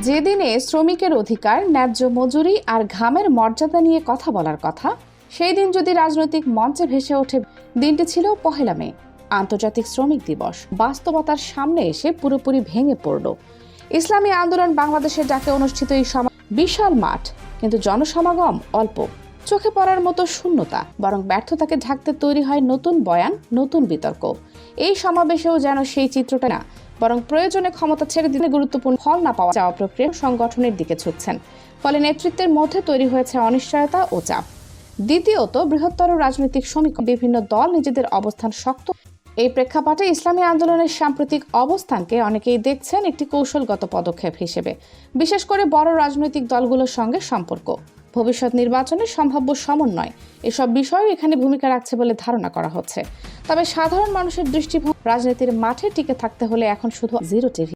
যেদিনে শ্রমিকের অধিকার, ন্যায্য মজুরি আর ঘামের মর্যাদা নিয়ে কথা বলার কথা, সেই দিন যদি রাজনৈতিক মঞ্চে ভেসে ওঠে, দিনটি ছিল ১ মে, আন্তর্জাতিক শ্রমিক দিবস। বাস্তবতার সামনে এসে পুরোপুরি ভেঙে পড়ল। ইসলামী আন্দোলন বাংলাদেশের ডাকে অনুষ্ঠিত এই বিশাল মাঠ, কিন্তু জনসমাগম অল্প। চোখে পড়ার মতো শূন্যতা, বরং ব্যর্থতাকে ঢাকতে তৈরি হয় নতুন বয়ান, নতুন বিতর্ক। এই সমাবেশেও যেন সেই চিত্রটা না, বরং প্রয়োজনে ক্ষমতা ছেড়ে দিলে গুরুত্বপূর্ণ ফল না পাওয়া যাওয়া প্রক্রিয়া সংগঠনের দিকে ছুটছেন। ফলে নেতৃত্বের মধ্যে তৈরি হয়েছে অনিশ্চয়তা ও চাপ। দ্বিতীয়ত, বৃহত্তর রাজনৈতিক সমীকরণ, বিভিন্ন দল নিজেদের অবস্থান শক্ত। এই প্রেক্ষাপটে ইসলামী আন্দোলনের সাম্প্রতিক অবস্থানকে অনেকেই দেখছেন একটি কৌশলগত পদক্ষেপ হিসেবে, বিশেষ করে বড় রাজনৈতিক দলগুলোর সঙ্গে সম্পর্ক, ভবিষ্যৎ নির্বাচনের সম্ভাব্য সমন্বয়, এসব বিষয়ও এখানে ভূমিকা রাখছে বলে ধারণা করা হচ্ছে। তবে সাধারণ মানুষের দৃষ্টিভঙ্গি, রাজনীতির মাঠে টিকে থাকতে হলে এখন শুধু জিরো টিভি